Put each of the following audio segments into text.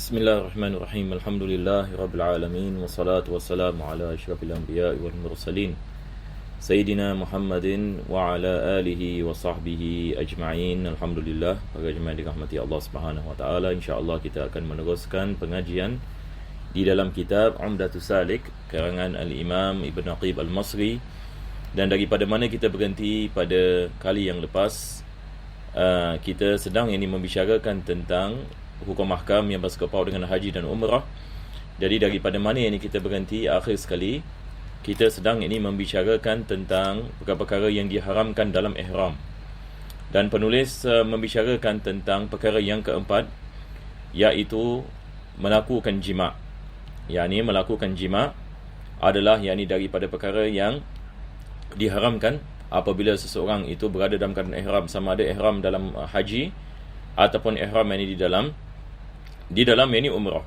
Bismillahirrahmanirrahim. Alhamdulillahirabbil alamin wassalatu wassalamu ala asyrafil anbiya'i wal mursalin Sayyidina Muhammadin wa ala alihi wa sahbihi ajma'in. Alhamdulillah, para jemaah dirahmati Allah Subhanahu wa taala, insya-Allah kita akan meneruskan pengajian di dalam kitab Umdatus Salik karangan Al-Imam Ibn Aqib Al-Masri. Dan daripada mana kita berhenti pada kali yang lepas, kita sedang membicarakan tentang hukum ahkam yang bersekepau dengan haji dan umrah. Jadi daripada mana ini kita berhenti akhir sekali, kita sedang membicarakan tentang perkara-perkara yang diharamkan dalam ihram. Dan penulis membicarakan tentang perkara yang keempat, iaitu melakukan jima'. Melakukan jima' adalah daripada perkara yang diharamkan apabila seseorang itu berada dalam keadaan ihram, sama ada ihram dalam haji ataupun ihram di dalam umrah.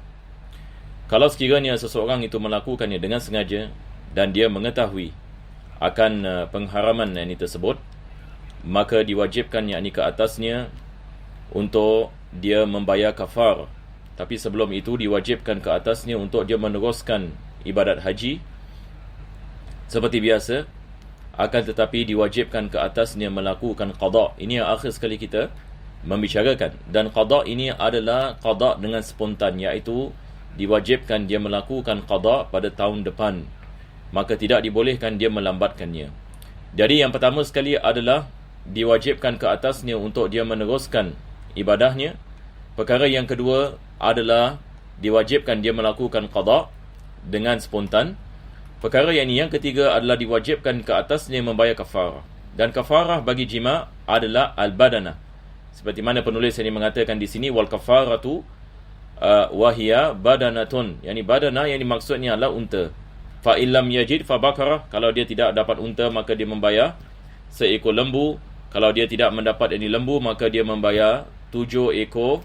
Kalau sekiranya seseorang itu melakukannya dengan sengaja dan dia mengetahui akan pengharaman tersebut, maka diwajibkan ke atasnya untuk dia membayar kafar. Tapi sebelum itu diwajibkan ke atasnya untuk dia meneruskan ibadat haji seperti biasa, akan tetapi diwajibkan ke atasnya melakukan qada. Ini yang akhir sekali kita membicarakan. Dan qada ini adalah qada dengan spontan, iaitu diwajibkan dia melakukan qada pada tahun depan, maka tidak dibolehkan dia melambatkannya. Jadi yang pertama sekali adalah diwajibkan ke atasnya untuk dia meneruskan ibadahnya. Perkara yang kedua adalah diwajibkan dia melakukan qada dengan spontan. Perkara yang ketiga adalah diwajibkan ke atasnya membayar kafarah. Dan kafarah bagi jima' adalah al-badanah. Seperti mana penulis ini mengatakan di sini, wal kafaratu wahiya badanatun. Badanah maksudnya adalah unta. Fa illam yajid fa bakara. Kalau dia tidak dapat unta, maka dia membayar seekor lembu. Kalau dia tidak mendapat lembu, maka dia membayar 7 ekor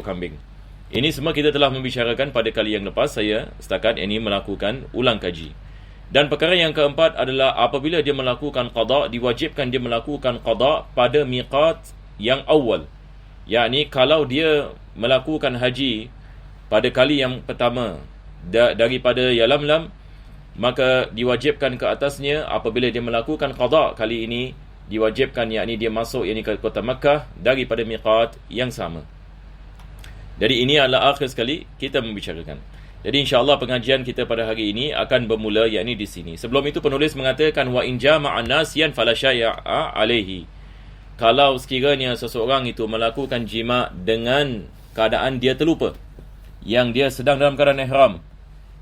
kambing. Ini semua kita telah membicarakan pada kali yang lepas. Saya setakat melakukan ulang kaji. Dan perkara yang keempat adalah apabila dia melakukan qada, diwajibkan dia melakukan qada pada miqat yang awal. Kalau dia melakukan haji pada kali yang pertama daripada Yalamlam, maka diwajibkan ke atasnya apabila dia melakukan qada kali ini, diwajibkan dia masuk ke kota Makkah daripada miqat yang sama. Jadi ini adalah akhir sekali kita membicarakan. Jadi insya-Allah pengajian kita pada hari ini akan bermula di sini. Sebelum itu penulis mengatakan wa in jama'an nasiyan fala syai'a alaihi. Kalau sekiranya seseorang itu melakukan jima' dengan keadaan dia terlupa, yang dia sedang dalam keadaan ihram,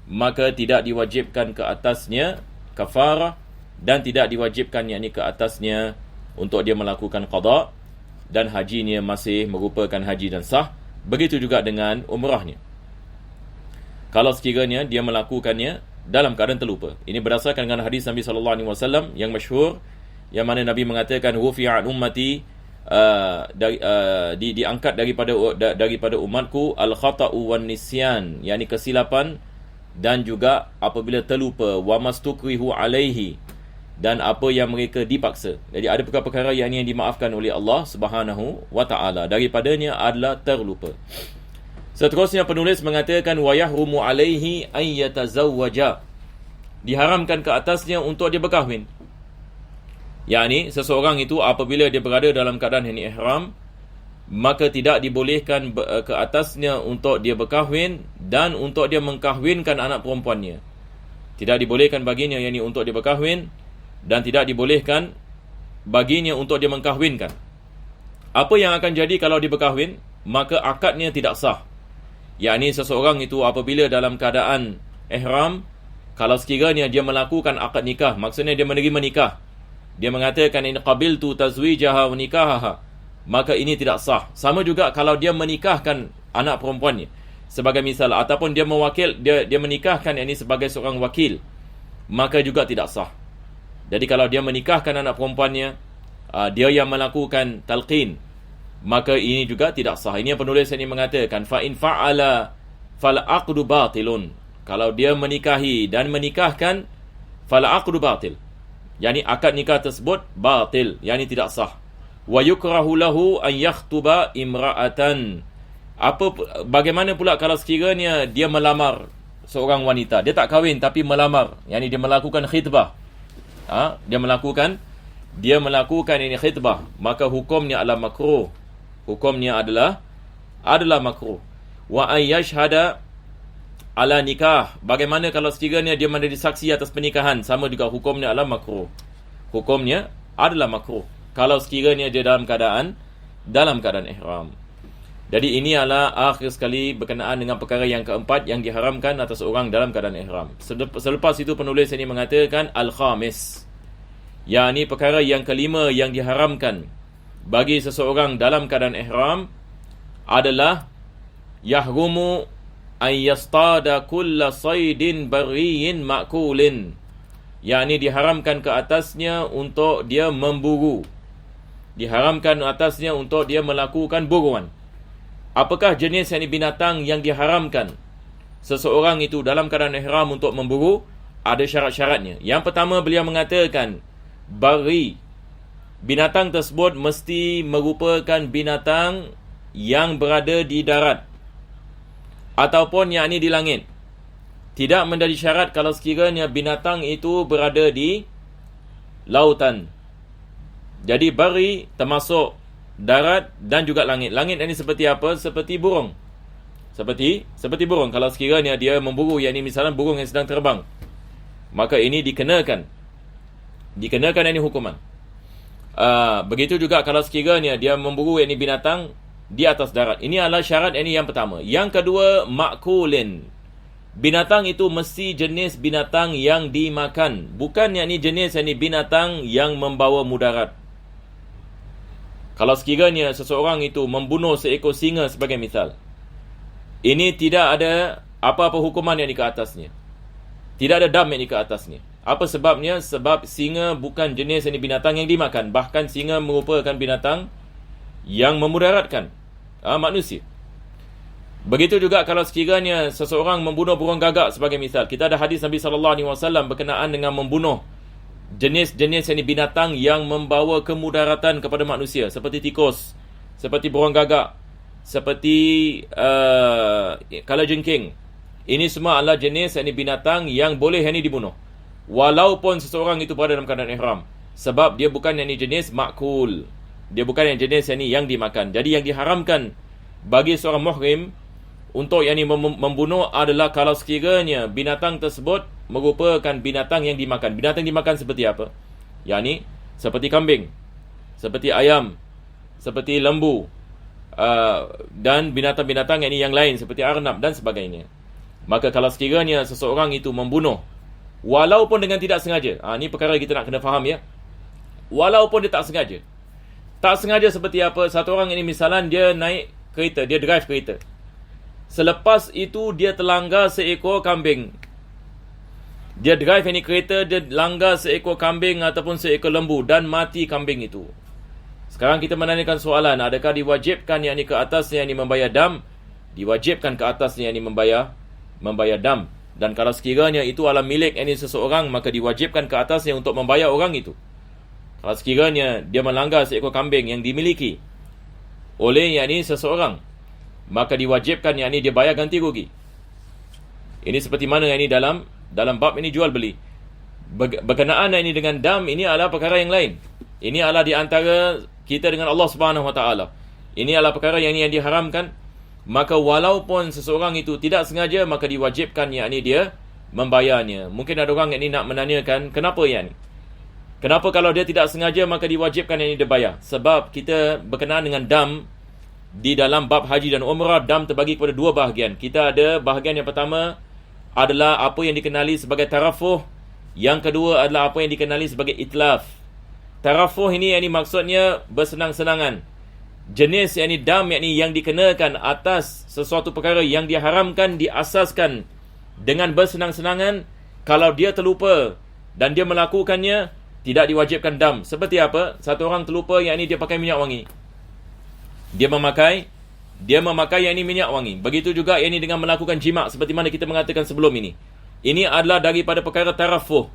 maka tidak diwajibkan ke atasnya kafarah, dan tidak diwajibkan ke atasnya untuk dia melakukan qada, dan hajinya masih merupakan haji dan sah. Begitu juga dengan umrahnya, kalau sekiranya dia melakukannya dalam keadaan terlupa. Ini berdasarkan dengan hadis Nabi SAW yang masyhur, yang mana Nabi mengatakan hufi'an ummati, diangkat daripada umatku al-khata'u wan nisyan, kesilapan dan juga apabila terlupa, wa mastukrihu alaihi, dan apa yang mereka dipaksa. Jadi ada perkara-perkara yang dimaafkan oleh Allah Subhanahu wa taala, daripadanya adalah terlupa. Seterusnya penulis mengatakan wa yahrumu alaihi ay yatazawwaja, diharamkan ke atasnya untuk dia berkahwin. Seseorang itu apabila dia berada dalam keadaan ihram, maka tidak dibolehkan ke atasnya untuk dia berkahwin dan untuk dia mengkahwinkan anak perempuannya. Tidak dibolehkan baginya untuk dia berkahwin, dan tidak dibolehkan baginya untuk dia mengkahwinkan. Apa yang akan jadi kalau dia berkahwin? Maka akadnya tidak sah. Seseorang itu apabila dalam keadaan ihram, kalau sekiranya dia melakukan akad nikah, maksudnya dia menerima nikah, dia mengatakan in qabiltu tazwijaha wa nikahaha, maka ini tidak sah. Sama juga kalau dia menikahkan anak perempuannya sebagai misal, ataupun dia dia menikahkan sebagai seorang wakil, maka juga tidak sah. Jadi kalau dia menikahkan anak perempuannya, dia yang melakukan talqin, maka ini juga tidak sah. Ini yang penulis ini mengatakan fa in fa'ala fal aqdu batilun. Kalau dia menikahi dan menikahkan, fal aqdu batil, akad nikah tersebut batil, tidak sah. Wa yukrahu lahu an yakhtuba imra'atan Bagaimana pula kalau sekiranya dia melamar seorang wanita, dia tak kahwin tapi melamar, yakni dia melakukan khitbah. Dia melakukan ini khitbah, maka hukumnya adalah makruh. Hukumnya adalah makruh. Wa ayyashhada ala nikah. Bagaimana kalau sekiranya dia menjadi saksi atas pernikahan, sama juga hukumnya adalah makruh. Hukumnya adalah makruh kalau sekiranya dia dalam keadaan ihram. Jadi ini adalah akhir sekali berkenaan dengan perkara yang keempat yang diharamkan atas orang dalam keadaan ihram. Selepas itu penulis ini mengatakan al-khamis, yakni perkara yang kelima yang diharamkan bagi seseorang dalam keadaan ihram adalah yahrumu an yastada kulla saydin barriyin ma'kulin, yakni diharamkan ke atasnya untuk dia memburu. Diharamkan atasnya untuk dia melakukan buruan. Apakah jenis yakni binatang yang diharamkan seseorang itu dalam keadaan ihram untuk memburu? Ada syarat-syaratnya. Yang pertama, beliau mengatakan bari, binatang tersebut mesti merupakan binatang yang berada di darat ataupun yakni di langit. Tidak menjadi syarat kalau sekiranya binatang itu berada di lautan. Jadi bari termasuk darat dan juga langit. Langit ini seperti apa? Seperti burung. Seperti burung. Kalau sekiranya dia memburu, yakni misalnya burung yang sedang terbang, maka ini dikenakan ini hukuman. Begitu juga kalau sekiranya dia memburu yakni binatang di atas darat. Ini adalah syarat ini yang pertama. Yang kedua, ma'kulin. Binatang itu mesti jenis binatang yang dimakan, bukan yakni jenis yakni binatang yang membawa mudarat. Kalau sekiranya seseorang itu membunuh seekor singa sebagai misal, ini tidak ada apa-apa hukuman yang di ke atasnya. Tidak ada dam yang di ke atasnya. Apa sebabnya? Sebab singa bukan jenis yakni binatang yang dimakan. Bahkan singa merupakan binatang yang memudaratkan manusia. Begitu juga kalau sekiranya seseorang membunuh burung gagak sebagai misal. Kita ada hadis Nabi SAW berkenaan dengan membunuh jenis-jenis yang binatang yang membawa kemudaratan kepada manusia, seperti tikus, seperti burung gagak, seperti kalajengking. Ini semua adalah jenis yang binatang yang boleh yang dibunuh, walaupun seseorang itu berada dalam keadaan ihram, sebab dia bukan yang jenis makul, dia bukan yang jenis yang dimakan. Jadi yang diharamkan bagi seorang muhrim untuk yang membunuh adalah kalau sekiranya binatang tersebut merupakan binatang yang dimakan. Binatang dimakan seperti apa? Yakni seperti kambing, seperti ayam, seperti lembu, dan binatang-binatang yang lain seperti arnab dan sebagainya. Maka kalau sekiranya seseorang itu membunuh walaupun dengan tidak sengaja, ini perkara kita nak kena faham ya. Walaupun dia tak sengaja. Tak sengaja seperti apa? Satu orang ini misalnya dia naik kereta, dia drive kereta. Selepas itu dia terlanggar seekor kambing. Dia drive ini kereta, dia langgar seekor kambing ataupun seekor lembu dan mati kambing itu. Sekarang kita menanyakan soalan, adakah diwajibkan yang ini ke atasnya yang ini membayar dam? Diwajibkan ke atasnya yang ini membayar dam. Dan kalau sekiranya itu adalah milik yang ini seseorang, maka diwajibkan ke atasnya untuk membayar orang itu. Kalau sekiranya dia melanggar seekor kambing yang dimiliki oleh yang ini seseorang, maka diwajibkan yang ini dia bayar ganti rugi. Ini seperti mana yang ini dalam bab ini jual beli. Berkenaan ini dengan dam, ini adalah perkara yang lain. Ini adalah di antara kita dengan Allah Subhanahu Wa Taala. Ini adalah perkara yang diharamkan. Maka walaupun seseorang itu tidak sengaja, maka diwajibkan yang ini dia membayarnya. Mungkin ada orang yang ini nak menanyakan, kenapa yang ini? Kenapa kalau dia tidak sengaja maka diwajibkan yang ini dia bayar? Sebab kita berkenaan dengan dam di dalam bab haji dan umrah, dam terbagi kepada dua bahagian. Kita ada bahagian yang pertama adalah apa yang dikenali sebagai tarafuh. Yang kedua adalah apa yang dikenali sebagai itlaf. Tarafuh ini maksudnya bersenang-senangan. Jenis dam yang dikenakan atas sesuatu perkara yang diharamkan diasaskan dengan bersenang-senangan. Kalau dia terlupa dan dia melakukannya, tidak diwajibkan dam. Seperti apa? Satu orang terlupa dia pakai minyak wangi. Dia memakai yang ini minyak wangi. Begitu juga yang ini dengan melakukan jima' seperti mana kita mengatakan sebelum ini. Ini adalah daripada perkara tarafuh,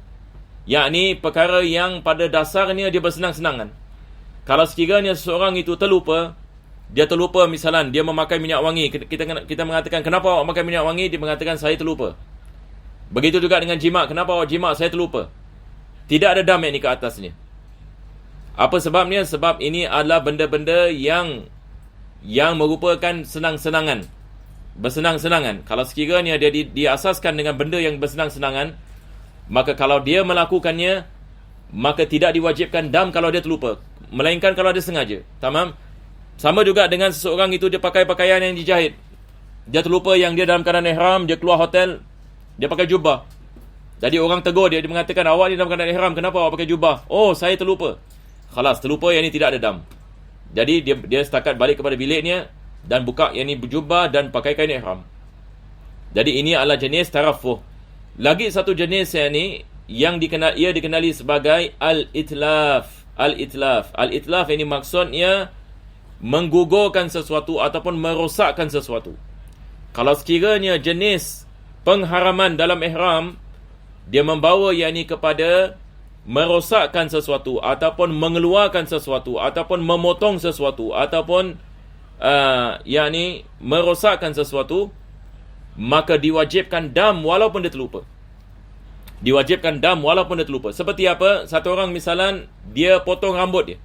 yakni perkara yang pada dasarnya dia bersenang-senangan. Kalau sekiranya seseorang itu terlupa Dia terlupa misalan dia memakai minyak wangi, kita mengatakan kenapa awak makan minyak wangi, dia mengatakan saya terlupa. Begitu juga dengan jimat, kenapa awak jimat, saya terlupa. Tidak ada dam yang ni ke atasnya. Apa sebabnya? Sebab ini adalah benda-benda yang merupakan senang-senangan, bersenang-senangan. Kalau sekiranya dia diasaskan dengan benda yang bersenang-senangan, maka kalau dia melakukannya, maka tidak diwajibkan dam kalau dia terlupa, melainkan kalau dia sengaja. Tamam? Sama juga dengan seseorang itu dia pakai pakaian yang dijahit. Dia terlupa yang dia dalam keadaan ihram, dia keluar hotel, dia pakai jubah. Jadi orang tegur dia mengatakan, awak ni dalam keadaan ihram, kenapa awak pakai jubah? Oh, saya terlupa. Khalas, terlupa yang ni tidak ada dam. Jadi dia setakat balik kepada biliknya dan buka yang ni jubah dan pakai kain ihram. Jadi ini adalah jenis tarafuh. Lagi satu jenis yang ni yang dikenali sebagai al-itlaf. Al-itlaf. Al-itlaf ini maksudnya menggugurkan sesuatu ataupun merosakkan sesuatu. Kalau sekiranya jenis pengharaman dalam ihram dia membawa yakni kepada merosakkan sesuatu ataupun mengeluarkan sesuatu ataupun memotong sesuatu ataupun yakni merosakkan sesuatu, maka diwajibkan dam walaupun dia terlupa. Diwajibkan dam walaupun dia terlupa. Seperti apa? Satu orang misalan dia potong rambut dia.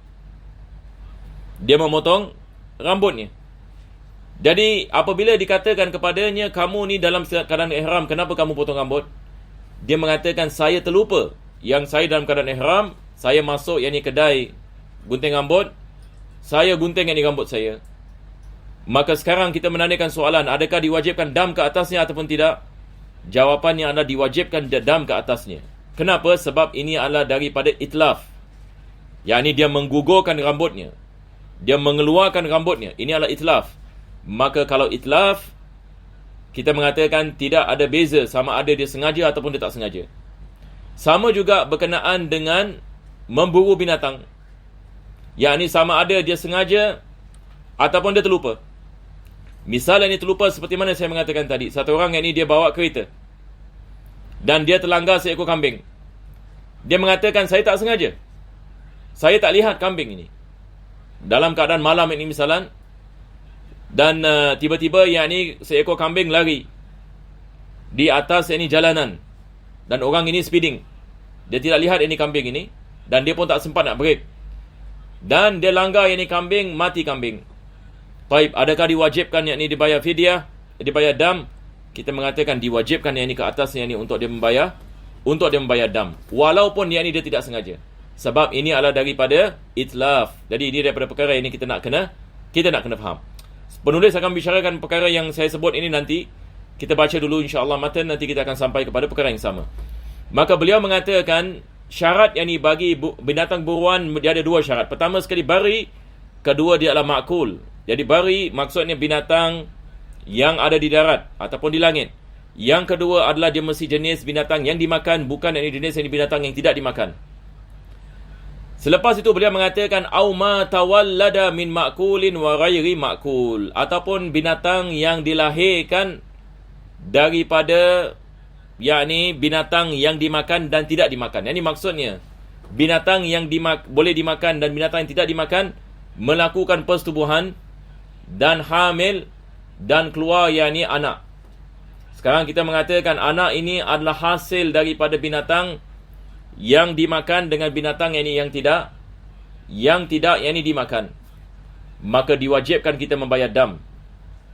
Dia memotong rambutnya. Jadi apabila dikatakan kepadanya, kamu ni dalam keadaan ihram, kenapa kamu potong rambut? Dia mengatakan, saya terlupa yang saya dalam keadaan ihram, saya masuk yang ni kedai gunting rambut, saya gunting yang ni rambut saya. Maka sekarang kita menanyakan soalan, adakah diwajibkan dam ke atasnya ataupun tidak? Jawapannya adalah diwajibkan dam ke atasnya. Kenapa? Sebab ini adalah daripada itlaf. Yakni dia menggugurkan rambutnya, dia mengeluarkan rambutnya. Ini adalah itlaf. Maka kalau itlaf, kita mengatakan tidak ada beza sama ada dia sengaja ataupun dia tak sengaja. Sama juga berkenaan dengan memburu binatang. Yakni sama ada dia sengaja ataupun dia terlupa. Misal yang ini terlupa seperti mana saya mengatakan tadi. Satu orang yang ini dia bawa kereta dan dia terlanggar seekor kambing. Dia mengatakan, saya tak sengaja, saya tak lihat kambing ini. Dalam keadaan malam ini misalan, dan tiba-tiba yang ini seekor kambing lari di atas ini jalanan dan orang ini speeding. Dia tidak lihat ini kambing ini dan dia pun tak sempat nak break. Dan dia langgar yang ini kambing, mati kambing. Baik, adakah diwajibkan yang ini dibayar fidyah, dibayar dam? Kita mengatakan diwajibkan yang ini ke atas yang ini untuk dia membayar dam, walaupun yang ini dia tidak sengaja. Sebab ini adalah daripada itlaf. Jadi ini daripada perkara ini kita nak kena faham. Penulis akan bicarakan perkara yang saya sebut ini nanti. Kita baca dulu insya-Allah matan, nanti kita akan sampai kepada perkara yang sama. Maka beliau mengatakan syarat yang ini bagi binatang buruan dia ada dua syarat. Pertama sekali bari, kedua dia adalah makul. Jadi bari maksudnya binatang yang ada di darat ataupun di langit. Yang kedua adalah dia mesti jenis binatang yang dimakan, bukan ini jenis binatang yang tidak dimakan. Selepas itu beliau mengatakan au ma tawallada min ma'kulin wa ghairi ma'kul, ataupun binatang yang dilahirkan daripada yakni binatang yang dimakan dan tidak dimakan. Ini maksudnya binatang yang boleh dimakan dan binatang yang tidak dimakan melakukan persetubuhan dan hamil dan keluar yakni anak. Sekarang kita mengatakan anak ini adalah hasil daripada binatang yang dimakan dengan binatang yang tidak yakni dimakan. Maka diwajibkan kita membayar dam.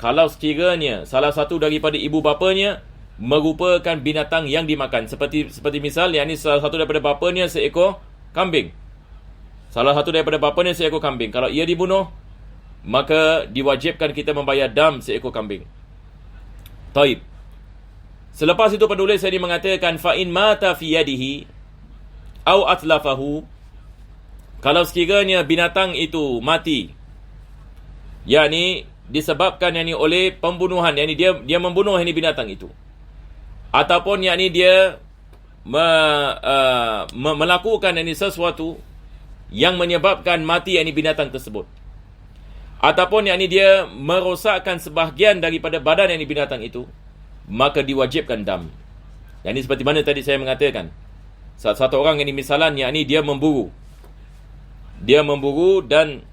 Kalau sekiranya salah satu daripada ibu bapanya merupakan binatang yang dimakan, seperti misal yakni salah satu daripada bapanya seekor kambing. Salah satu daripada bapanya seekor kambing. Kalau ia dibunuh, maka diwajibkan kita membayar dam seekor kambing. Taib. Selepas itu penulis ini mengatakan fa in mata fi yadihi au atlafahu, kalau sekiranya binatang itu mati, yakni disebabkan yakni oleh pembunuhan, yakni dia membunuh yakni binatang itu, ataupun yakni dia melakukan yakni sesuatu yang menyebabkan mati yakni binatang tersebut, ataupun yakni dia merosakkan sebahagian daripada badan yakni binatang itu, maka diwajibkan dam. Yakni seperti mana tadi saya mengatakan, satu orang yang misalan yakni dia memburu dan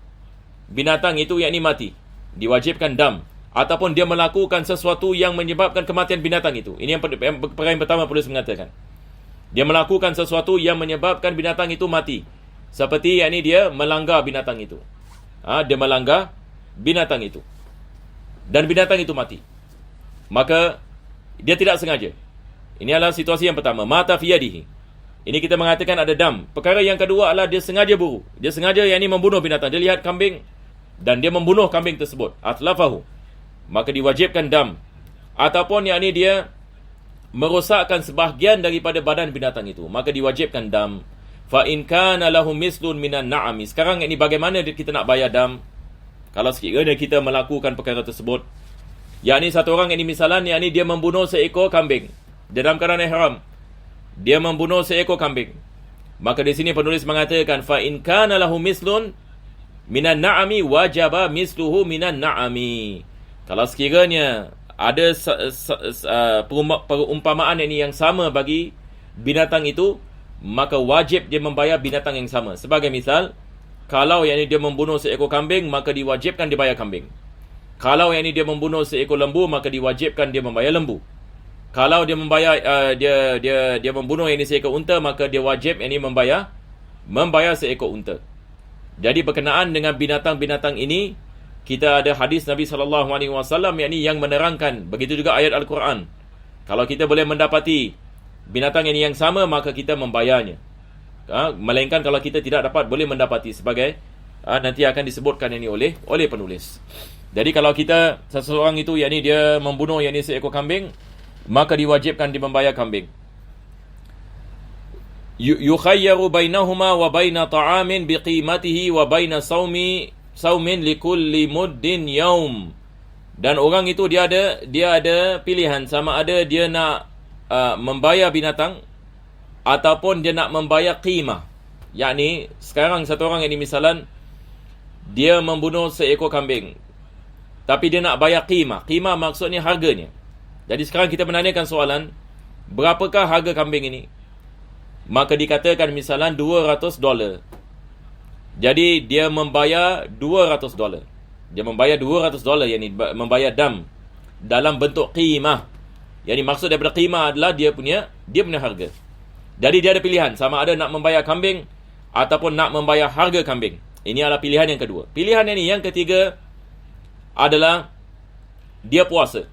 binatang itu yakni mati. diwajibkan dam, ataupun dia melakukan sesuatu yang menyebabkan kematian binatang itu. Ini yang perkara yang pertama penulis mengatakan. Dia melakukan sesuatu yang menyebabkan binatang itu mati. Seperti yakni dia melanggar binatang itu. Dia melanggar binatang itu. Dan binatang itu mati. Maka dia tidak sengaja. Ini adalah situasi yang pertama. Mata fi yadihi. Ini kita mengatakan ada dam. Perkara yang kedua adalah dia sengaja buru. Dia sengaja yakni membunuh binatang. Dia lihat kambing dan dia membunuh kambing tersebut. Atlafahu. Maka diwajibkan dam. Ataupun yakni dia merosakkan sebahagian daripada badan binatang itu, maka diwajibkan dam. Fa in kana lahu mislun minan na'ami. Sekarang ini bagaimana kita nak bayar dam? Kalau sekiranya kita melakukan perkara tersebut, yakni satu orang ini misalan yakni dia membunuh seekor kambing dalam keadaan ihram. Dia membunuh seekor kambing. Maka di sini penulis mengatakan fa in kana lahu mislun minan na'ami wajaba misluhu minan na'ami. Kalau sekiranya ada perumpamaan ini yang sama bagi binatang itu, maka wajib dia membayar binatang yang sama. Sebagai misal, kalau yang ini dia membunuh seekor kambing, maka diwajibkan dia bayar kambing. Kalau yang ini dia membunuh seekor lembu, maka diwajibkan dia membayar lembu. Kalau dia membayar dia membunuh yang ini seekor unta, maka dia wajib yang ini membayar seekor unta. Jadi berkenaan dengan binatang-binatang ini, kita ada hadis Nabi SAW yang menerangkan. Begitu juga ayat Al-Quran. Kalau kita boleh mendapati binatang ini yang sama, maka kita membayarnya. Melainkan kalau kita tidak dapat boleh mendapati, sebagai nanti akan disebutkan ini oleh penulis. Jadi kalau kita seseorang itu yakni dia membunuh yakni seekor kambing, maka diwajibkan dia membayar kambing. Yukhayyaru bainahuma wa baina ta'amin biqimatihi wa baina saumin likulli muddin yaum. Dan orang itu dia ada pilihan, sama ada dia nak membayar binatang ataupun dia nak membayar qimah. Yakni sekarang satu orang ini misalan dia membunuh seekor kambing, tapi dia nak bayar qimah. Qimah maksudnya harganya. Jadi sekarang kita menanyakan soalan, berapakah harga kambing ini? Maka dikatakan misalan $200. Jadi dia membayar $200. Dia membayar $200, yakni membayar dam dalam bentuk qimah. Yakni maksud daripada qimah adalah dia punya harga. Jadi dia ada pilihan, sama ada nak membayar kambing ataupun nak membayar harga kambing. Ini adalah pilihan yang kedua. Pilihan ini yang ketiga adalah dia puasa.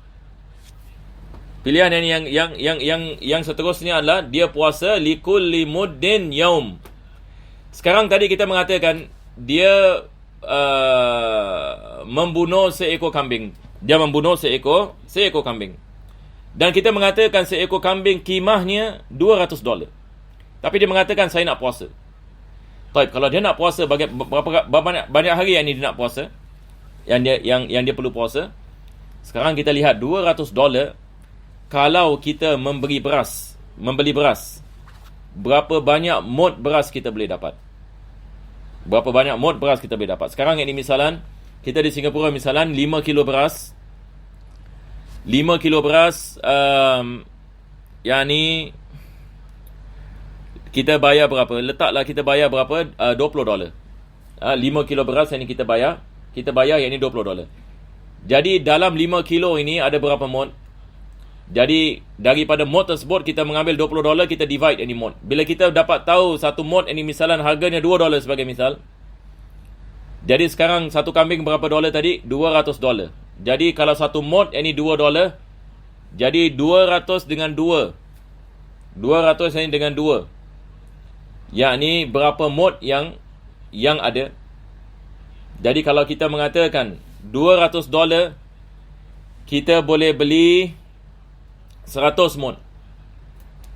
Pilihan ini yang seterusnya adalah dia puasa likulli muddin yaum. Sekarang tadi kita mengatakan dia membunuh seekor kambing. Dia membunuh seekor kambing. Dan kita mengatakan seekor kambing kimahnya $200. Tapi dia mengatakan saya nak puasa. Baik, kalau dia nak puasa berapa banyak hari yang dia nak puasa? Yang dia perlu puasa. Sekarang kita lihat $200 kalau kita membeli beras, berapa banyak mud beras kita boleh dapat? Berapa banyak mud beras kita boleh dapat? Sekarang ini misalan, kita di Singapura misalan 5 kilo beras. 5 kilo beras, yakni kita bayar berapa? Letaklah kita bayar berapa? $20. 5 kilo beras yang kita bayar yakni $20. Jadi dalam 5 kilo ini ada berapa mud? Jadi daripada mod tersebut kita mengambil $20, kita divide ini mod. Bila kita dapat tahu satu mod ini misalan harganya $2 sebagai misal. Jadi sekarang satu kambing berapa dolar tadi? $200. Jadi kalau satu mod ini $2, jadi 200 dengan 2. 200 ini dengan 2. Yakni berapa mod yang ada. Jadi kalau kita mengatakan $200, kita boleh beli 100 mod.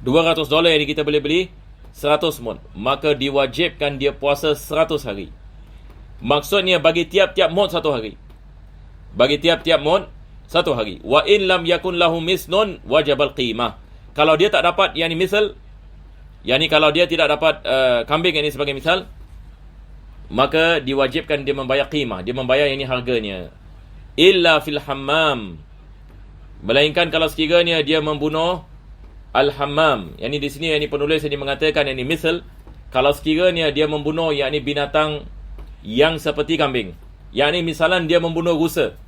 $200 yang kita boleh beli 100 mod. Maka diwajibkan dia puasa 100 hari. Maksudnya bagi tiap-tiap mod 1 hari. Bagi tiap-tiap mod 1 hari. Wa in lam yakun lahu mislun wajabal qimah. Kalau dia tak dapat yakni misal, yakni kalau dia tidak dapat kambing ini sebagai misal, maka diwajibkan dia membayar qimah. Dia membayar yakni harganya. Illa fil hammam. Melainkan kalau sekiranya dia membunuh al-hammam. Yang ini di sini yang ini penulis yang mengatakan yang ini misal, kalau sekiranya dia membunuh yakni binatang yang seperti kambing. Yakni misalan dia membunuh rusa.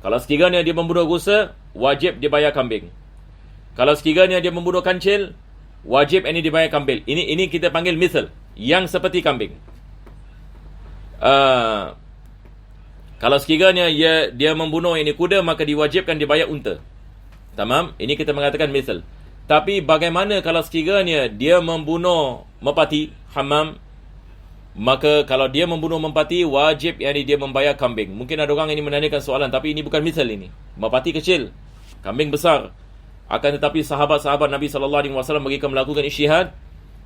Kalau sekiranya dia membunuh rusa, wajib dia bayar kambing. Kalau sekiranya dia membunuh kancil, wajib ini dibayar kambing. Ini kita panggil misal, yang seperti kambing. Kalau sekiranya dia membunuh ini kuda, maka diwajibkan dibayar unta. Tamam? Ini kita mengatakan misal. Tapi bagaimana kalau sekiranya dia membunuh merpati, hammam, maka kalau dia membunuh merpati, wajib dia membayar kambing. Mungkin ada orang ini menanyakan soalan, tapi ini bukan misal ini. Merpati kecil, kambing besar. Akan tetapi sahabat-sahabat Nabi SAW mereka melakukan ijtihad.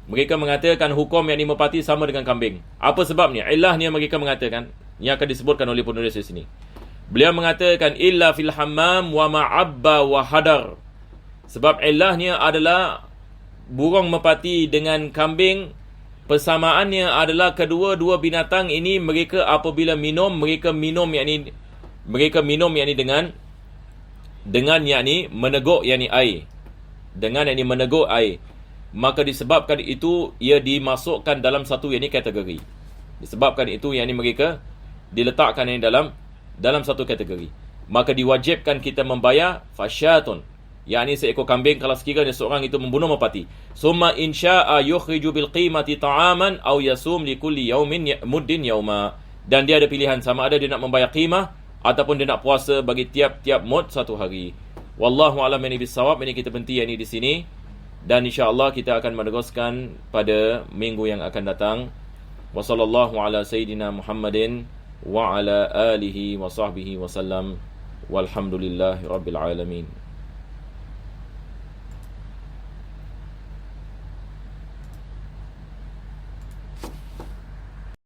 Mereka mengatakan hukum yang merpati sama dengan kambing. Apa sebabnya? Ilahnya mereka mengatakan, yang akan disebutkan oleh penulis di sini. Beliau mengatakan illa fil hammam wa ma'abba wa hadar. Sebab ilahnya adalah burung merpati dengan kambing, persamaannya adalah kedua-dua binatang ini mereka apabila minum, mereka minum dengan meneguk air. Dengan meneguk air. Maka disebabkan itu ia dimasukkan dalam satu kategori. Disebabkan itu mereka diletakkan dalam satu kategori. Maka diwajibkan kita membayar fasyatun, seekor kambing kalau sekiranya seorang itu membunuh merpati. Summa insya'a yukhriju bil qimati ta'aman aw yasum li kulli yaumin muddin yauma. Dan dia ada pilihan, sama ada dia nak membayar qimah ataupun dia nak puasa bagi tiap-tiap mud satu hari. Wallahu a'lam bissawab. Ini kita berhenti di sini, dan insya-Allah kita akan meneruskan pada minggu yang akan datang. Wa sallallahu ala sayidina Muhammadin wa ala alihi wa sahbihi wa sallam. Walhamdulillahi rabbil alamin.